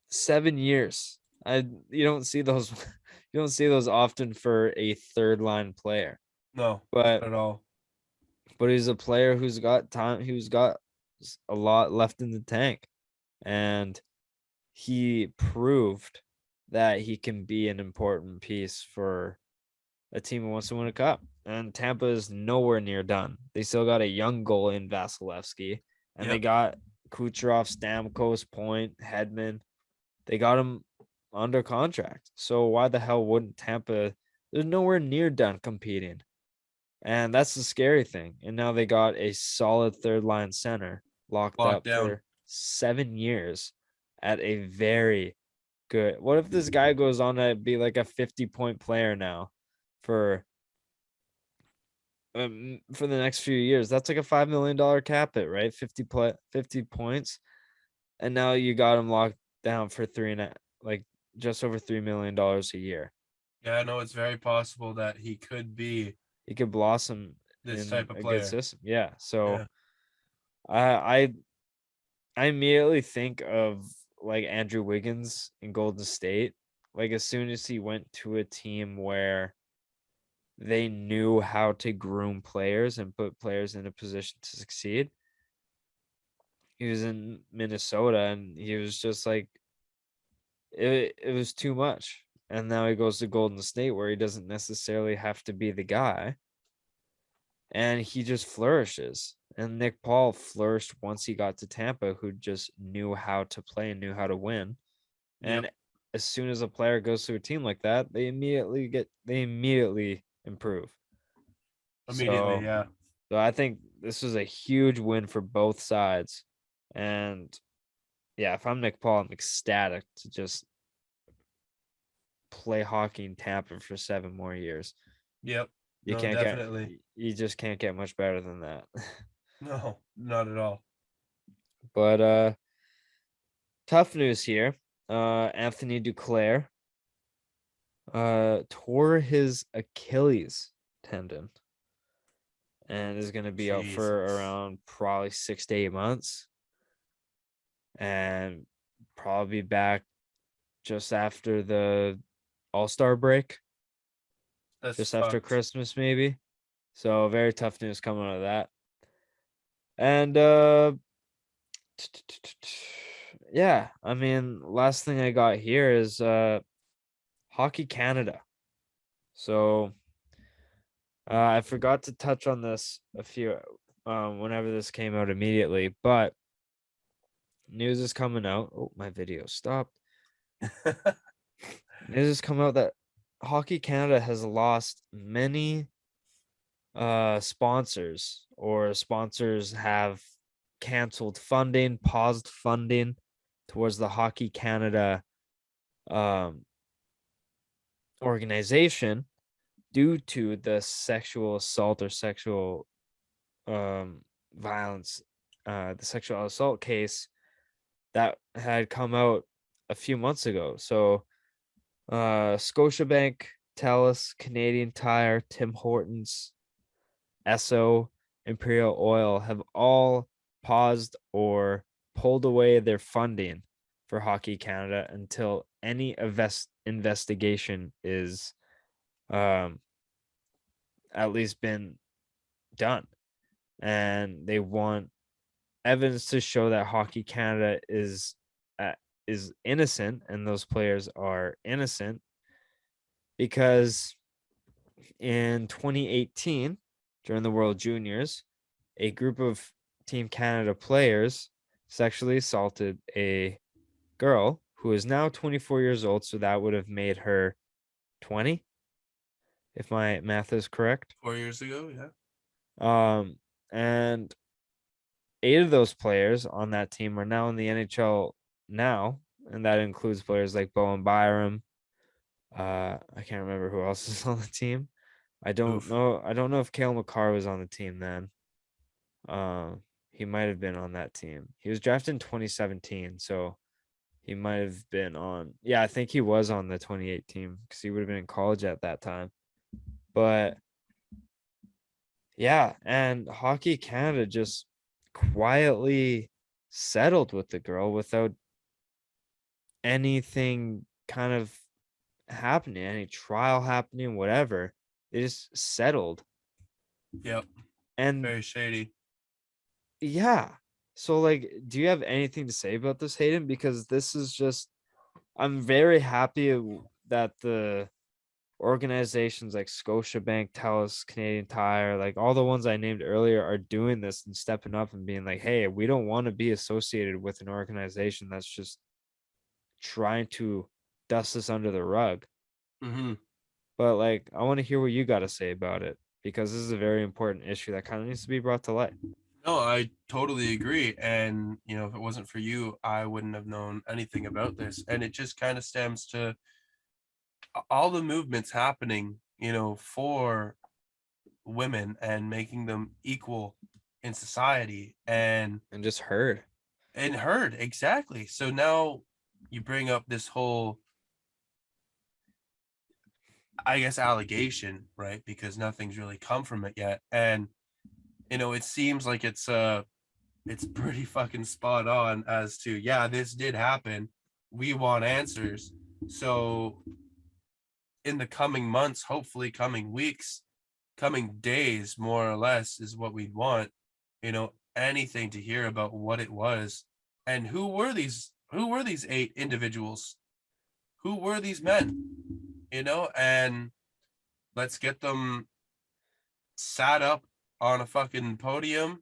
7 years. You don't see those you don't see those often for a third line player. No, But not at all. But he's a player who's got time, who's got a lot left in the tank. And he proved that he can be an important piece for a team who wants to win a cup. And Tampa is nowhere near done. They still got a young goal in Vasilevsky, and they got Kucherov, Stamkos, Point, Hedman. They got him under contract. So why the hell wouldn't Tampa? They're nowhere near done competing. And that's the scary thing. And now they got a solid third line center locked up down for 7 years at a very good. What if this guy goes on to be like a 50-point player now for the next few years? That's like a $5 million cap hit, right? 50 points. And now you got him locked down for 3.5, like just over $3 million a year. Yeah, no, it's very possible that he could be He could blossom this in type of a good player. system. Yeah. So Yeah. I I immediately think of like Andrew Wiggins in Golden State. Like as soon as he went to a team where they knew how to groom players and put players in a position to succeed. He was in Minnesota and he was just like it was too much. And now he goes to Golden State where he doesn't necessarily have to be the guy and he just flourishes. And Nick Paul flourished once he got to Tampa, who just knew how to play and knew how to win. Yep. And as soon as a player goes to a team like that, they immediately improve. Immediately, So yeah. So I think this was a huge win for both sides. And yeah, if I'm Nick Paul, I'm ecstatic to just play hockey in Tampa for 7 more years. Yep. You No, can't get definitely. you just can't get much better than that. No, not at all. But tough news here. Anthony Duclair tore his Achilles tendon and is going to be out for Jesus. around probably 6 to 8 months and probably be back just after the All-Star break, That's just after fucked. Christmas, maybe. So very tough news coming out of that. And yeah, I mean, last thing I got here is Hockey Canada. So I forgot to touch on this a few whenever this came out immediately, but news is coming out. Oh, my video stopped. News is coming out that Hockey Canada has lost many sponsors, or sponsors have canceled funding, paused funding towards the Hockey Canada um organization due to the sexual assault or sexual um violence, the sexual assault case that had come out a few months ago. So Scotiabank, Telus, Canadian Tire, Tim Hortons, Esso, Imperial Oil have all paused or pulled away their funding for Hockey Canada until any investigation is um, at least been done. And they want evidence to show that Hockey Canada uh, is innocent and those players are innocent, because in 2018 during the World Juniors, a group of Team Canada players sexually assaulted a girl who is now 24 years old. So that would have made her 20, if my math is correct. 4 years ago, yeah. And 8 of those players on that team are now in the NHL now, and that includes players like Bowen Byram. I can't remember who else is on the team. I don't Oof. know. I don't know if Cale Makar was on the team then. He might have been on that team. He was drafted in 2017, so he might have been on. Yeah, I think he was on the 28 team because he would have been in college at that time. But yeah, and Hockey Canada just quietly settled with the girl without anything kind of happening, any trial happening, whatever. They just settled. Yep. And Very shady. yeah. So like, do you have anything to say about this, Hayden? Because this is just, I'm very happy that the organizations like Scotiabank, Telus, Canadian Tire, like all the ones I named earlier are doing this and stepping up and being like, hey, we don't want to be associated with an organization that's just trying to dust this under the rug. Mm-hmm. But like, I want to hear what you got to say about it, because this is a very important issue that kind of needs to be brought to light. No, I totally agree. And, if it wasn't for you, I wouldn't have known anything about this. And it just kind of stems to all the movements happening, for women and making them equal in society And just heard. and heard exactly. So now you bring up this whole I guess, allegation, right? Because nothing's really come from it yet. And, it seems like it's pretty fucking spot on as to, yeah, this did happen. We want answers. So in the coming months, hopefully coming weeks, coming days, more or less, is what we'd want. Anything to hear about what it was and who were these 8 individuals? Who were these men? And let's get them sat up on a fucking podium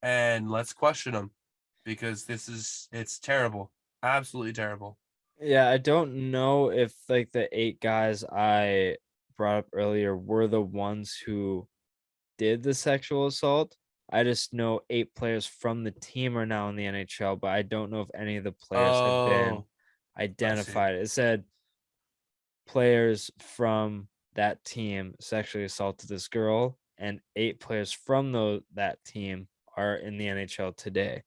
and let's question them because it's terrible. Absolutely terrible. Yeah, I don't know if like the 8 guys I brought up earlier were the ones who did the sexual assault. I just know 8 players from the team are now in the NHL, but I don't know if any of the players have been Oh, I see. identified. It said players from that team sexually assaulted this girl, and 8 players from that team are in the NHL today.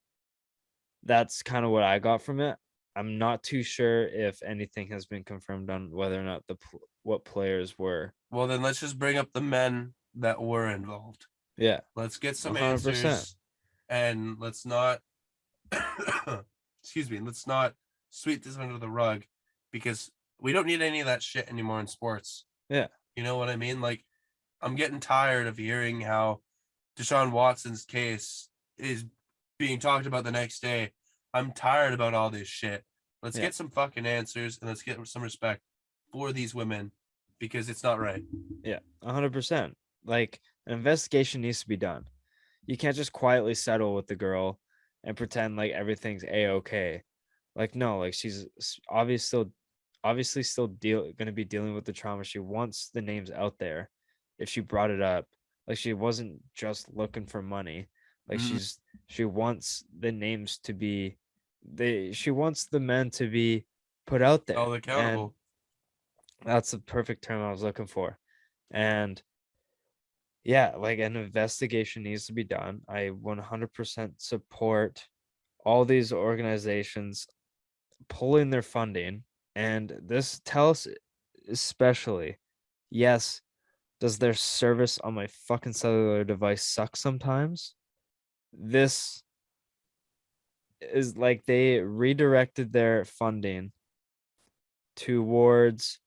That's kind of what I got from it. I'm not too sure if anything has been confirmed on whether or not what players were. Well, then let's just bring up the men that were involved. Yeah, Let's get some 100%. answers and let's not excuse me, let's not sweep this under the rug because we don't need any of that shit anymore in sports. Yeah, You know what I mean? Like, I'm getting tired of hearing how Deshaun Watson's case is being talked about the next day. I'm tired about all this shit. Let's yeah, get some fucking answers and let's get some respect for these women because it's not right. yeah, 100%. Like an investigation needs to be done. You can't just quietly settle with the girl and pretend like everything's a-okay. Like no, like she's obviously still going to be dealing with the trauma. She wants the names out there. If she brought it up, like she wasn't just looking for money. Like Mm, she wants the names to be she wants the men to be put out there. all And accountable. that's the perfect term I was looking for. And yeah, like an investigation needs to be done. I 100% support all these organizations pulling their funding. And this tells especially, yes, does their service on my fucking cellular device suck sometimes? This is like they redirected their funding towards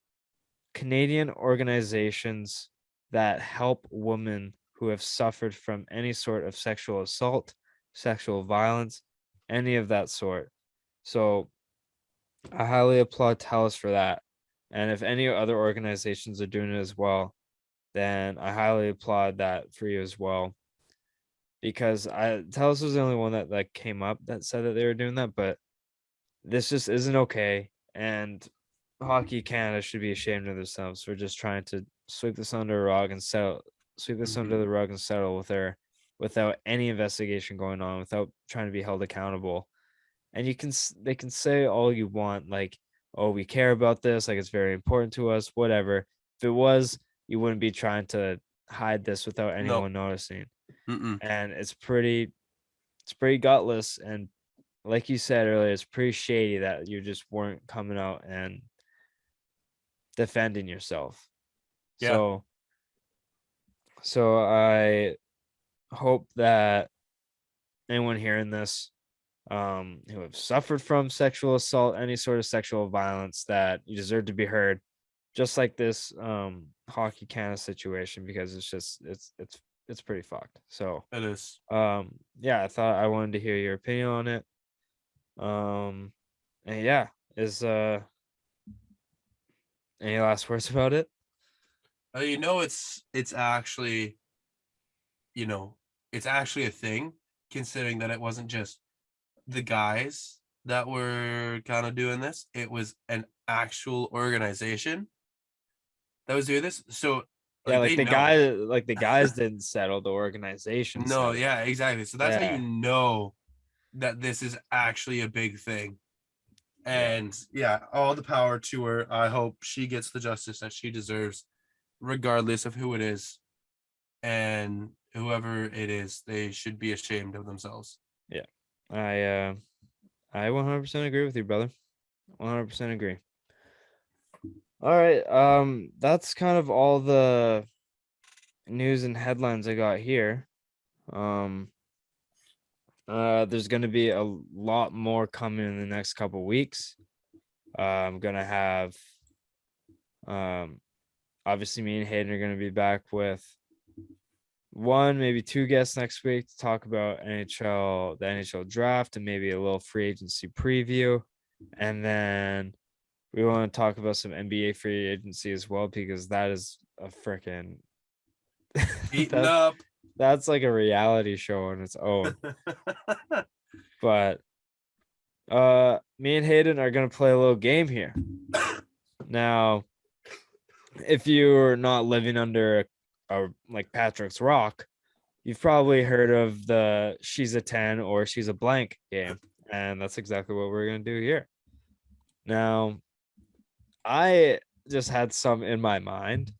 Canadian organizations that help women who have suffered from any sort of sexual assault, sexual violence, any of that sort. So I highly applaud TELUS for that. And if any other organizations are doing it as well, then I highly applaud that for you as well. Because TELUS was the only one that came up that said that they were doing that, but this just isn't okay. And Hockey Canada should be ashamed of themselves for just trying to sweep this under Mhm. the rug and settle with her without any investigation going on, without trying to be held accountable. And they can say all you want, like, oh, we care about this, like it's very important to us, whatever. If it was, you wouldn't be trying to hide this without No. anyone noticing. Mm-mm. And it's pretty gutless, and like you said earlier, it's pretty shady that you just weren't coming out and defending yourself. Yeah. So I hope that anyone hearing this who have suffered from sexual assault, any sort of sexual violence, that you deserve to be heard, just like this Hockey Canada situation, because it's pretty fucked. So It is. yeah, I thought I wanted to hear your opinion on it. Um and yeah, is any last words about it? It's actually, you know, it's actually a thing, considering that it wasn't just the guys that were kind of doing this. It was an actual organization that was doing this. So Yeah, like they know. like the guys didn't settle, the organization No, settled. yeah, exactly. So that's how you Yeah, know that this is actually a big thing. yeah, And yeah, all the power to her. I hope she gets the justice that she deserves, regardless of who it is. And whoever it is, they should be ashamed of themselves. yeah. I 100% agree with you, brother. 100% agree. All right. That's kind of all the news and headlines I got here. Um, there's gonna be a lot more coming in the next couple weeks. I'm gonna have um obviously me and Hayden are gonna be back with one, maybe two guests next week to talk about the NHL draft, and maybe a little free agency preview. And then we want to talk about some NBA free agency as well, because that is a freaking Eating that up. that's like a reality show on its own. But me and Hayden are gonna play a little game here. Now, if you're not living under a like Patrick's Rock, you've probably heard of the she's a 10 or she's a blank game. And that's exactly what we're going to do here. Now, I just had some in my mind.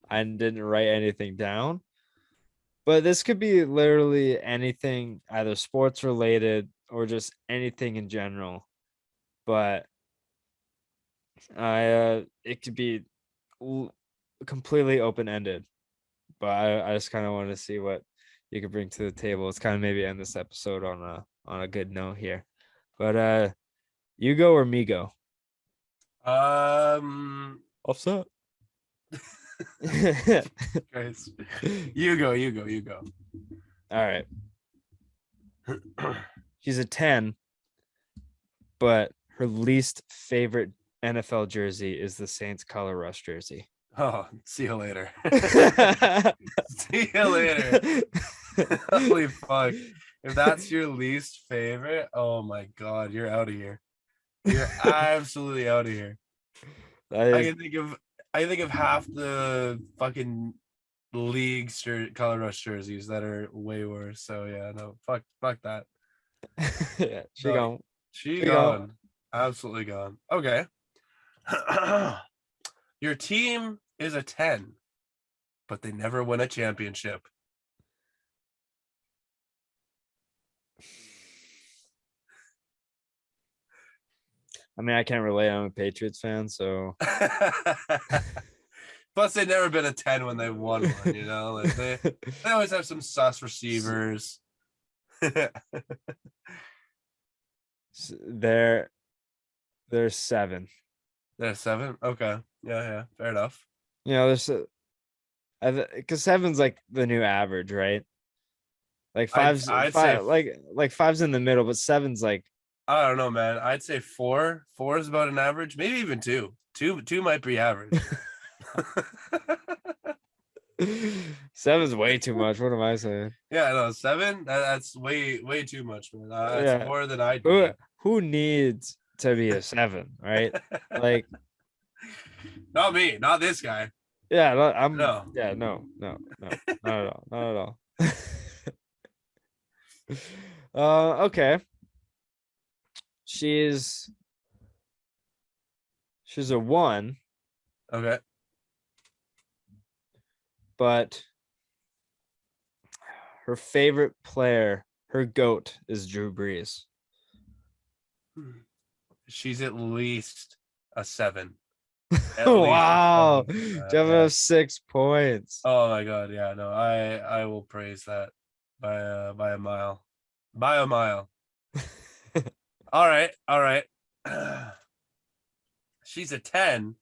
I didn't write anything down, but this could be literally anything, either sports related or just anything in general. But it could be completely open ended. But I just kind of want to see what you could bring to the table. It's kind of maybe end this episode on a good note here. But you go or me go? Offset. Guys, you go. All right. She's a 10, but her least favorite NFL jersey is the Saints color rush jersey. Oh, see you later. See you later. Holy fuck. If that's your least favorite, oh my god, you're out of here. You're absolutely out of here. I can think of half the fucking league color rush jerseys that are way worse. So yeah, no, fuck that. Yeah, she gone. Absolutely gone. Okay. Your team is a 10, but they never win a championship. I mean, I can't relate. I'm a Patriots fan, so. Plus, they've never been a 10 when they won one, you know? Like they always have some sus receivers. They're 7. They're 7? Okay. Yeah, fair enough. You know, because 7's like the new average, right? Like I'd say like 5's in the middle, but 7's like, I don't know, man. I'd say 4. 4 is about an average, maybe even 2. 2 might be average. 7's way too much. What am I saying? Yeah, no, 7. That's way too much, man. That's more than I do. Who needs to be a 7, right? Like, not me, not this guy. Yeah, no, not at all. Okay. She's a 1. Okay. But her favorite player, her GOAT, is Drew Brees. She's at least a 7. Wow. Jevon has 6 points. Oh my god, yeah, no, I will praise that by a mile. By a mile. All right. She's a 10,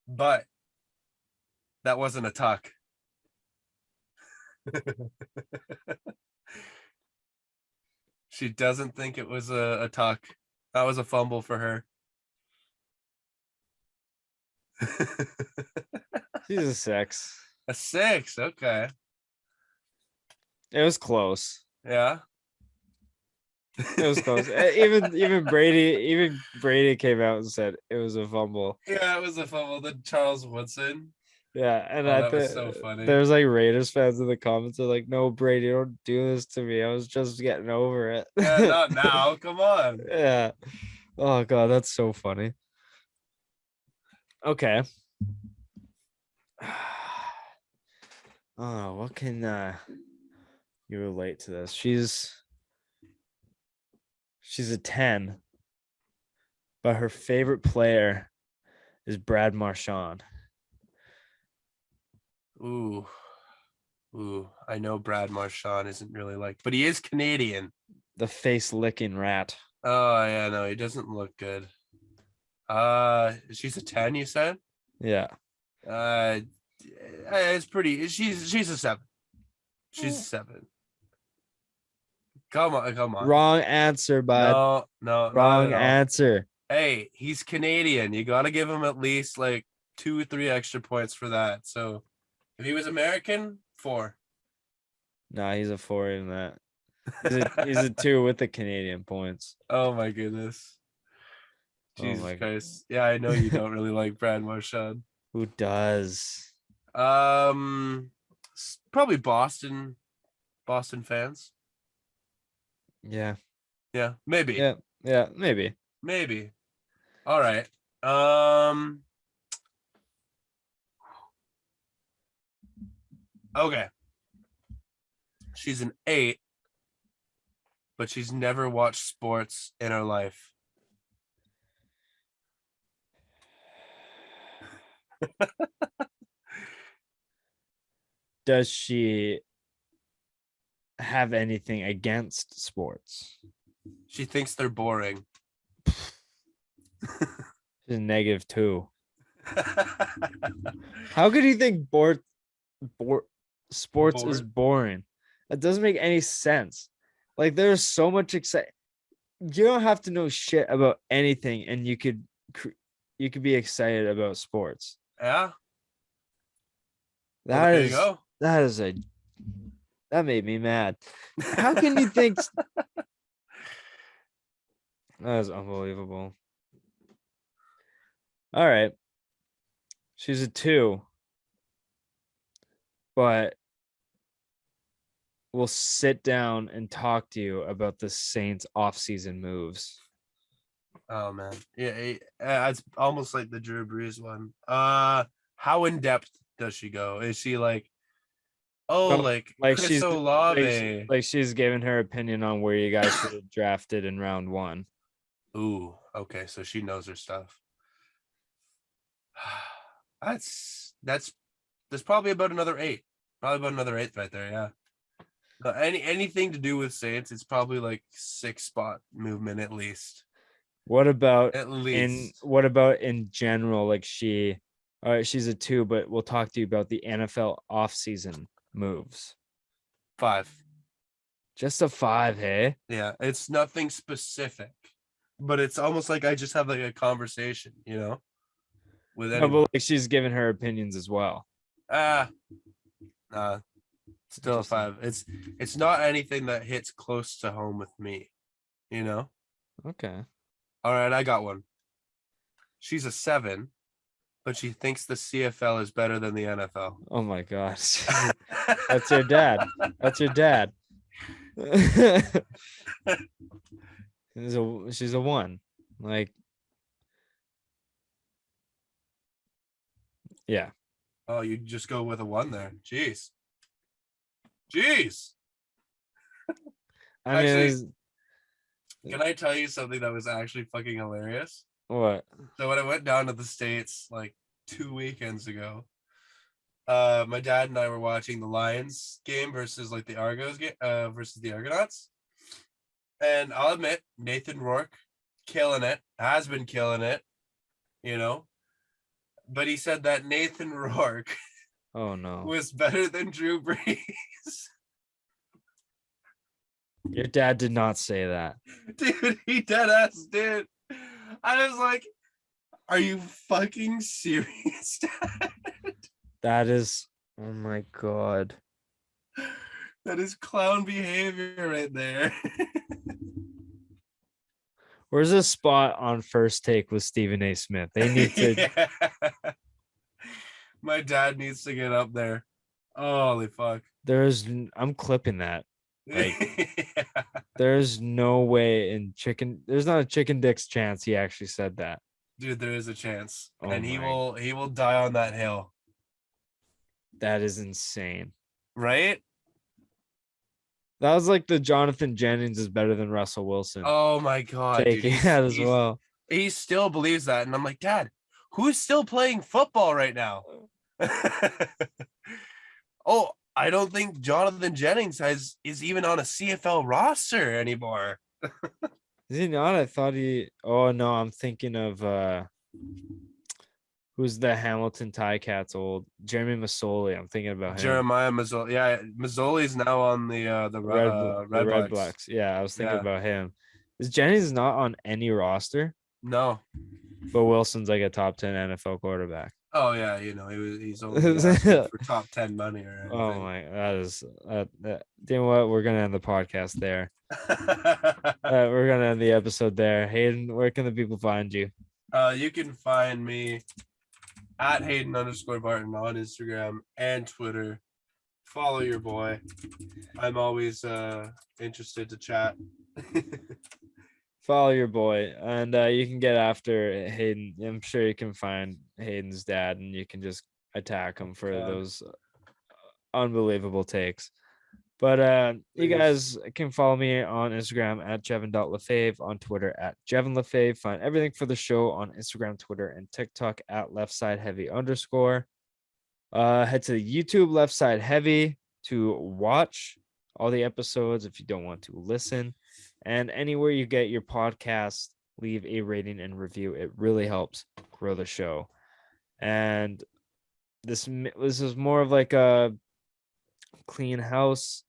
but that wasn't a tuck. She doesn't think it was a tuck. That was a fumble for her. She's a 6. A 6, okay. It was close. Yeah. It was close. even Brady came out and said it was a fumble. Yeah, it was a fumble. The Charles Woodson. Yeah, and that was so funny. There's like Raiders fans in the comments are like, "No, Brady, don't do this to me. I was just getting over it." Yeah, not now. Come on. Yeah. Oh god, that's so funny. Okay. Oh, what can you relate to this? She's a 10, but her favorite player is Brad Marchand. Ooh. I know Brad Marchand isn't really like, but he is Canadian. The face licking rat. Oh yeah, no, he doesn't look good. She's a 10, you said? Yeah. It's pretty. She's a 7. She's a 7. Come on. Wrong answer, bud. No, not Wrong at all. answer. Hey, he's Canadian. You got to give him at least like 2 or 3 extra points for that. So if he was American, 4. Nah, he's a 4 in that. He's a 2 with the Canadian points. Oh my goodness. Jesus my Christ. Yeah, I know you don't really like Brad Marchand. Who does? Probably Boston fans. Yeah. Yeah, maybe. Yeah, maybe. Maybe. All right. Okay. She's an 8, but she's never watched sports in her life. Does she have anything against sports? She thinks they're boring. She's a -2. How could you think sports is boring? That doesn't make any sense. Like, there's so much excitement. You don't have to know shit about anything, and you could be excited about sports. Yeah. Well, there you go. That made me mad. How can you think? That is unbelievable. All right. She's a 2, but we'll sit down and talk to you about the Saints off-season moves. Oh man, yeah, it's almost like the Drew Brees one. How in depth does she go? Is she like, like Chris Olave? Like she's giving her opinion on where you guys should have drafted in round 1. Ooh, okay, so she knows her stuff. That's probably about another 8. Probably about another 8 right there. Yeah. Anything to do with Saints, it's probably like 6 spot movement at least. What about in general? Like she's a 2, but we'll talk to you about the NFL offseason moves. 5. Just a 5, hey? Yeah, it's nothing specific, but it's almost like I just have like a conversation, with anyone. No, but like she's giving her opinions as well. Still a 5. It's not anything that hits close to home with me, Okay. All right, I got one. She's a 7, but she thinks the CFL is better than the NFL. Oh my gosh. That's your dad. That's your dad. She's a 1. Like, yeah. Oh, you just go with a 1 there. Jeez. Actually, can I tell you something that was actually fucking hilarious? What? So when I went down to the States like 2 weekends ago, my dad and I were watching the Lions game versus like the Argos game, versus the Argonauts. And I'll admit, Nathan Rourke killing it, has been killing it, But he said that Nathan Rourke was better than Drew Brees. Your dad did not say that. Dude, he dead ass did. I was like, are you fucking serious, Dad? That is, oh my God. That is clown behavior right there. Where's a spot on First Take with Stephen A. Smith? They need to. Yeah. My dad needs to get up there. Holy fuck. I'm clipping that. Like, yeah. There's no way there's not a chicken dick's chance he actually said that. Dude, there is a chance. And he will die on that hill. That is insane. Right? That was like the Jonathan Jennings is better than Russell Wilson. Oh my God. Taking that as well. He still believes that. And I'm like, Dad, who's still playing football right now? Oh, I don't think Jonathan Jennings is even on a CFL roster anymore. Is he not? I thought he. Oh no, I'm thinking of who's the Hamilton Ticats old Jeremy Masoli. I'm thinking about him. Jeremiah Mazzoli. Yeah, Mazzoli's now on the The Red Red Blacks. Blacks. Yeah, I was thinking Yeah. about him. Is Jennings not on any roster? No. But Wilson's like a top 10 NFL quarterback. Oh yeah, he's only asking for top 10 money or anything. Oh my, that is you know what? We're gonna end the podcast there. We're gonna end the episode there. Hayden, where can the people find you? You can find me at Hayden_Barton on Instagram and Twitter. Follow your boy. I'm always interested to chat. Follow your boy, and you can get after Hayden. I'm sure you can find Hayden's dad, and you can just attack him for those unbelievable takes. But you guys can follow me on Instagram at Jevon.Lefave, on Twitter at JevonLefave. Find everything for the show on Instagram, Twitter, and TikTok at LeftsideHeavy_. Head to the YouTube Left Side Heavy to watch all the episodes if you don't want to listen. And anywhere you get your podcast, leave a rating and review. It really helps grow the show. And this is more of like a clean house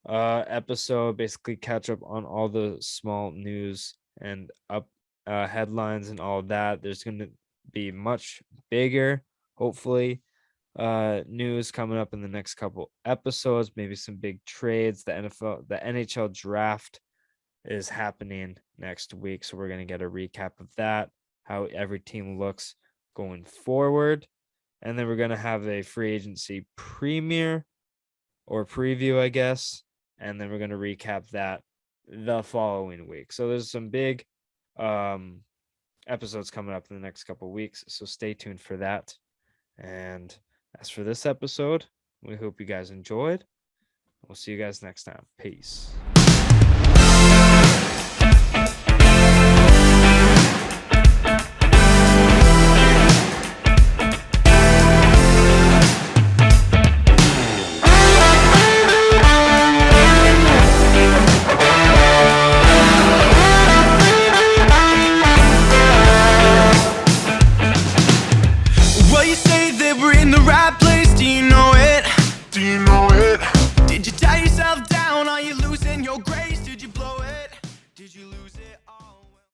episode, basically catch up on all the small news and up headlines and all of that. There's going to be much bigger, hopefully, news coming up in the next couple episodes, maybe some big trades. The NHL draft is happening next week, so we're going to get a recap of that, how every team looks going forward. And then we're going to have a free agency premiere or preview, I guess. And then we're going to recap that the following week. So there's some big episodes coming up in the next couple of weeks. So stay tuned for that. And as for this episode, we hope you guys enjoyed. We'll see you guys next time. Peace.